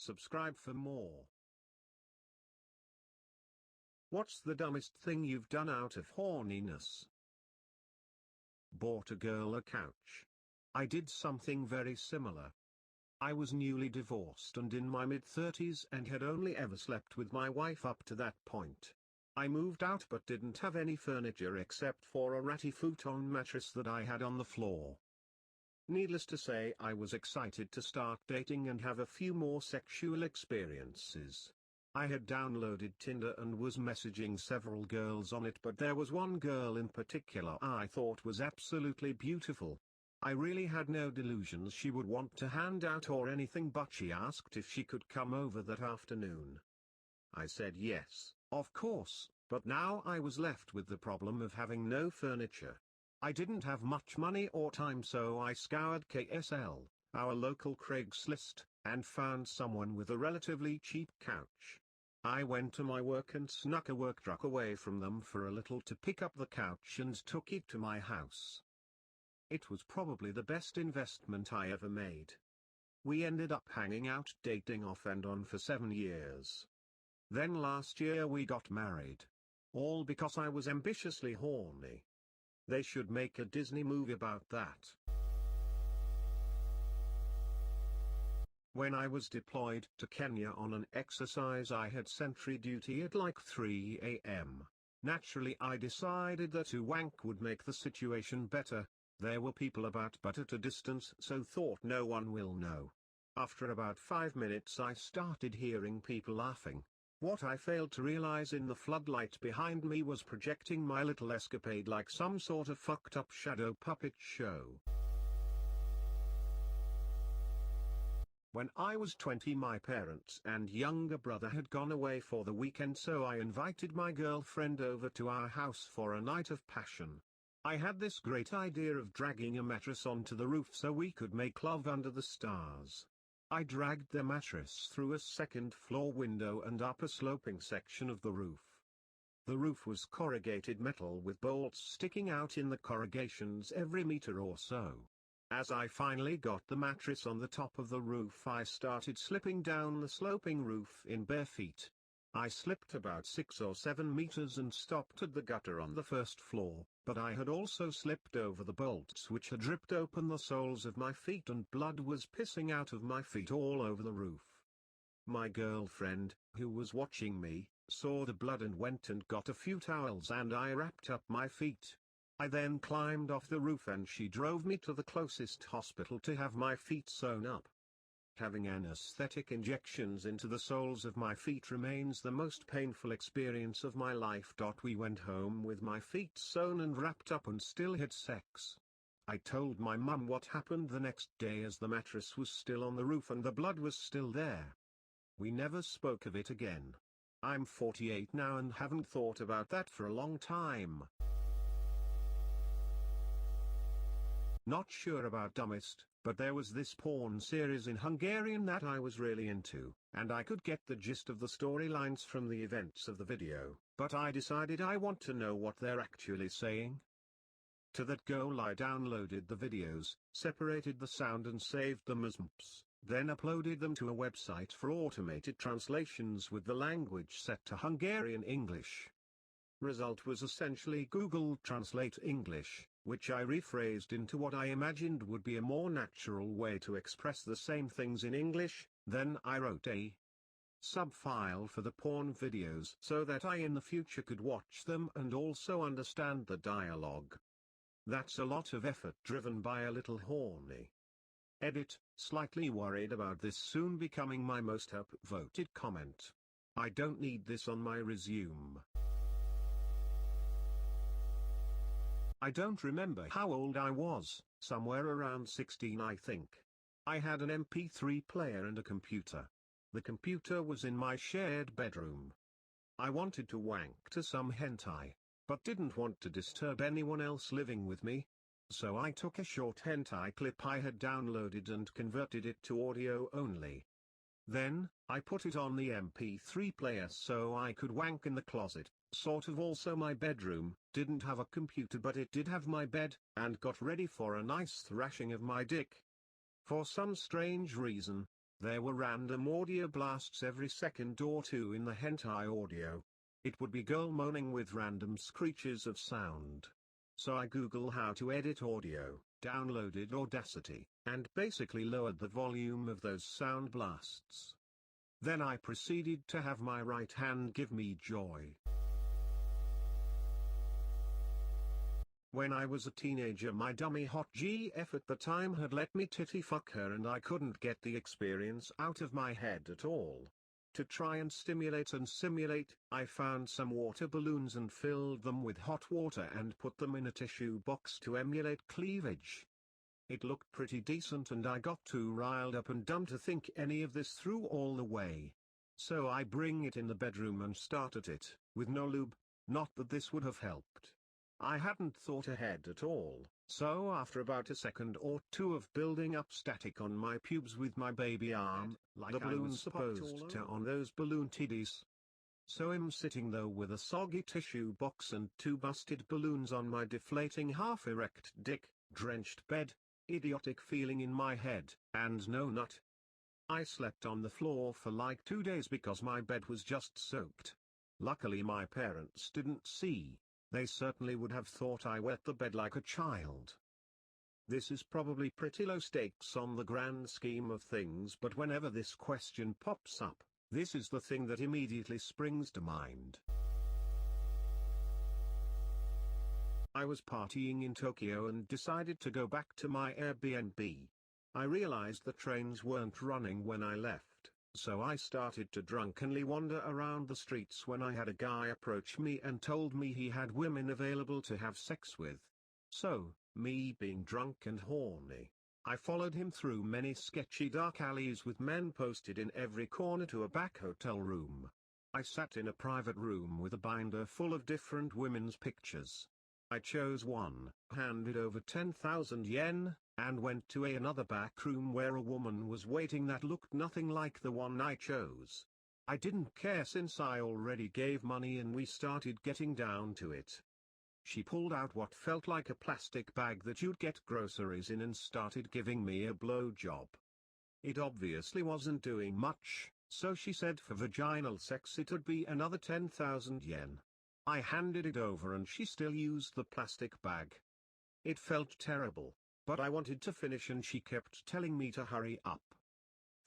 Subscribe for more. What's the dumbest thing you've done out of horniness? Bought a girl a couch. I did something very similar. I was newly divorced and in my mid-30s and had only ever slept with my wife up to that point. I moved out but didn't have any furniture except for a ratty futon mattress that I had on the floor. Needless to say, I was excited to start dating and have a few more sexual experiences. I had downloaded Tinder and was messaging several girls on it, but there was one girl in particular I thought was absolutely beautiful. I really had no delusions she would want to hand out or anything, but she asked if she could come over that afternoon. I said yes, of course, but now I was left with the problem of having no furniture. I didn't have much money or time, so I scoured KSL, our local Craigslist, and found someone with a relatively cheap couch. I went to my work and snuck a work truck away from them for a little to pick up the couch and took it to my house. It was probably the best investment I ever made. We ended up hanging out, dating off and on for 7 years. Then last year we got married. All because I was ambitiously horny. They should make a Disney movie about that. When I was deployed to Kenya on an exercise, I had sentry duty at like 3 a.m. Naturally, I decided that to wank would make the situation better. There were people about but at a distance, so thought no one will know. After about 5 minutes I started hearing people laughing. What I failed to realize in the floodlight behind me was projecting my little escapade like some sort of fucked up shadow puppet show. When I was 20, my parents and younger brother had gone away for the weekend, so I invited my girlfriend over to our house for a night of passion. I had this great idea of dragging a mattress onto the roof so we could make love under the stars. I dragged the mattress through a second-floor window and up a sloping section of the roof. The roof was corrugated metal with bolts sticking out in the corrugations every meter or so. As I finally got the mattress on the top of the roof, I started slipping down the sloping roof in bare feet. I slipped about 6 or 7 meters and stopped at the gutter on the first floor, but I had also slipped over the bolts which had ripped open the soles of my feet and blood was pissing out of my feet all over the roof. My girlfriend, who was watching me, saw the blood and went and got a few towels and I wrapped up my feet. I then climbed off the roof and she drove me to the closest hospital to have my feet sewn up. Having anesthetic injections into the soles of my feet remains the most painful experience of my life. We went home with my feet sewn and wrapped up and still had sex. I told my mum what happened the next day, as the mattress was still on the roof and the blood was still there. We never spoke of it again. I'm 48 now and haven't thought about that for a long time. Not sure about dumbest, but there was this porn series in Hungarian that I was really into, and I could get the gist of the storylines from the events of the video, but I decided I want to know what they're actually saying. To that goal I downloaded the videos, separated the sound and saved them as MPs, then uploaded them to a website for automated translations with the language set to Hungarian English. Result was essentially Google Translate English, which I rephrased into what I imagined would be a more natural way to express the same things in English. Then I wrote a subfile for the porn videos so that I in the future could watch them and also understand the dialogue. That's a lot of effort driven by a little horny. Edit, slightly worried about this soon becoming my most upvoted comment. I don't need this on my resume. I don't remember how old I was, somewhere around 16 I think. I had an MP3 player and a computer. The computer was in my shared bedroom. I wanted to wank to some hentai, but didn't want to disturb anyone else living with me. So I took a short hentai clip I had downloaded and converted it to audio only. Then, I put it on the MP3 player so I could wank in the closet, sort of. Also my bedroom didn't have a computer but it did have my bed, and got ready for a nice thrashing of my dick. For some strange reason, There were random audio blasts every second or two in the hentai audio. It would be girl moaning with random screeches of sound. So I Googled how to edit audio, downloaded Audacity, and basically lowered the volume of those sound blasts. Then I proceeded to have my right hand give me joy. When I was a teenager, my dummy hot GF at the time had let me titty fuck her, and I couldn't get the experience out of my head at all. To try and stimulate and simulate, I found some water balloons and filled them with hot water and put them in a tissue box to emulate cleavage. It looked pretty decent, and I got too riled up and dumb to think any of this through all the way. So I bring it in the bedroom and started it, with no lube. Not that this would have helped. I hadn't thought ahead at all, so after about a second or two of building up static on my pubes with my baby arm, like the balloon's supposed to on those balloon titties. So I'm sitting though with a soggy tissue box and two busted balloons on my deflating half-erect dick, drenched bed, idiotic feeling in my head, and no nut. I slept on the floor for like 2 days because my bed was just soaked. Luckily my parents didn't see. They certainly would have thought I wet the bed like a child. This is probably pretty low stakes on the grand scheme of things, but whenever this question pops up, this is the thing that immediately springs to mind. I was partying in Tokyo and decided to go back to my Airbnb. I realized the trains weren't running when I left, so I started to drunkenly wander around the streets when I had a guy approach me and told me he had women available to have sex with. So, me being drunk and horny, I followed him through many sketchy dark alleys with men posted in every corner to a back hotel room. I sat in a private room with a binder full of different women's pictures. I chose one, handed over 10,000 yen, and went to another back room where a woman was waiting that looked nothing like the one I chose. I didn't care since I already gave money, and we started getting down to it. She pulled out what felt like a plastic bag that you'd get groceries in and started giving me a blowjob. It obviously wasn't doing much, so she said for vaginal sex it would be another 10,000 yen. I handed it over and she still used the plastic bag. It felt terrible, but I wanted to finish and she kept telling me to hurry up.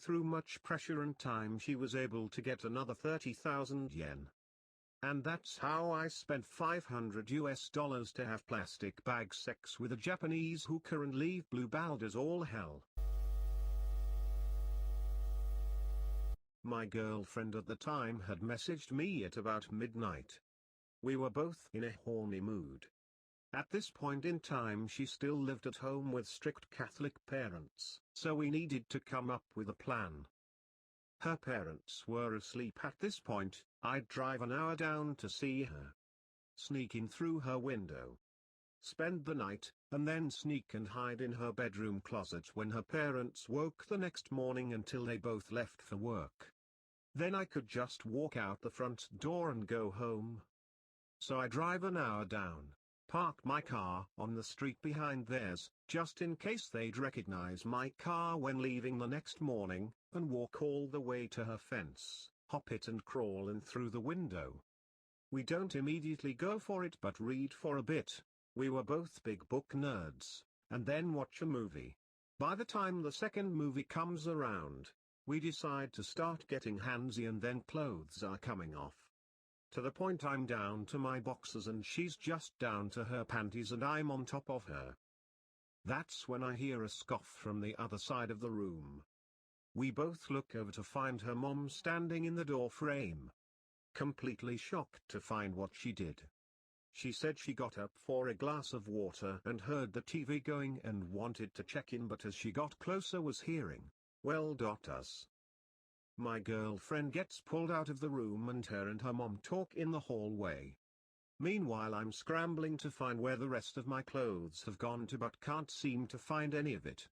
Through much pressure and time she was able to get another 30,000 yen. And that's how I spent $500 to have plastic bag sex with a Japanese hooker and leave blue balled as all hell. My girlfriend at the time had messaged me at about midnight. We were both in a horny mood. At this point in time she still lived at home with strict Catholic parents, so we needed to come up with a plan. Her parents were asleep at this point. I'd drive an hour down to see her. Sneak in through her window. Spend the night, and then sneak and hide in her bedroom closet when her parents woke the next morning until they both left for work. Then I could just walk out the front door and go home. So I drive an hour down, park my car on the street behind theirs, just in case they'd recognize my car when leaving the next morning, and walk all the way to her fence, hop it and crawl in through the window. We don't immediately go for it but read for a bit. We were both big book nerds, and then watch a movie. By the time the second movie comes around, we decide to start getting handsy and then clothes are coming off. To the point I'm down to my boxers and she's just down to her panties and I'm on top of her. That's when I hear a scoff from the other side of the room. We both look over to find her mom standing in the door frame. Completely shocked to find what she did. She said she got up for a glass of water and heard the TV going and wanted to check in, but as she got closer was hearing, "Well, us." My girlfriend gets pulled out of the room and her mom talk in the hallway. Meanwhile I'm scrambling to find where the rest of my clothes have gone to but can't seem to find any of it.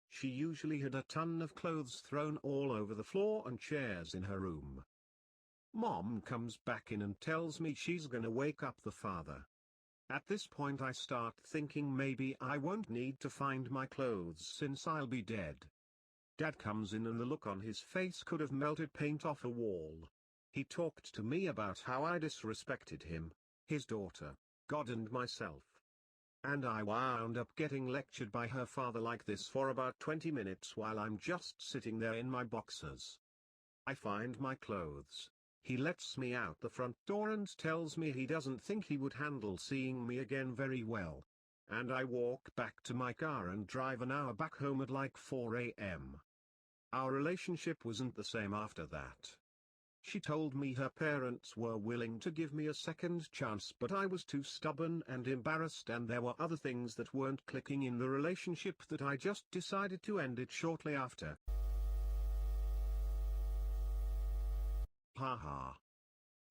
She usually had a ton of clothes thrown all over the floor and chairs in her room. Mom comes back in and tells me she's gonna wake up the father. At this point I start thinking maybe I won't need to find my clothes since I'll be dead. Dad comes in and the look on his face could have melted paint off a wall. He talked to me about how I disrespected him, his daughter, God and myself. And I wound up getting lectured by her father like this for about 20 minutes while I'm just sitting there in my boxers. I find my clothes. He lets me out the front door and tells me he doesn't think he would handle seeing me again very well. And I walk back to my car and drive an hour back home at like 4 a.m. Our relationship wasn't the same after that. She told me her parents were willing to give me a second chance, but I was too stubborn and embarrassed, and there were other things that weren't clicking in the relationship that I just decided to end it shortly after. Haha.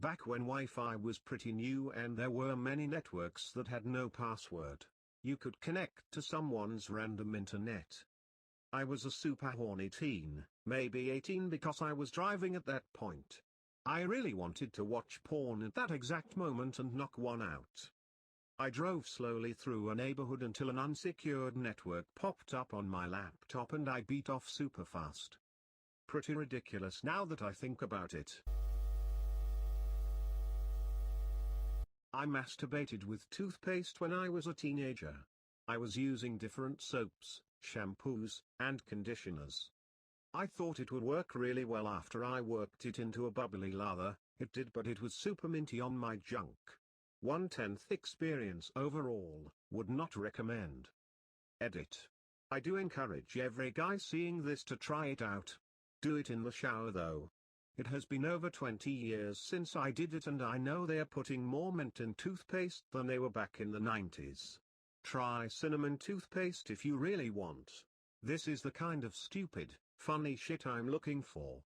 Back when Wi-Fi was pretty new and there were many networks that had no password, you could connect to someone's random internet. I was a super horny teen, maybe 18 because I was driving at that point. I really wanted to watch porn at that exact moment and knock one out. I drove slowly through a neighborhood until an unsecured network popped up on my laptop and I beat off super fast. Pretty ridiculous now that I think about it. I masturbated with toothpaste when I was a teenager. I was using different soaps, shampoos, and conditioners. I thought it would work really well after I worked it into a bubbly lather. It did, but it was super minty on my junk. 1/10th experience overall, would not recommend. Edit. I do encourage every guy seeing this to try it out. Do it in the shower though. It has been over 20 years since I did it and I know they are putting more mint in toothpaste than they were back in the 90s. Try cinnamon toothpaste if you really want. This is the kind of stupid, funny shit I'm looking for.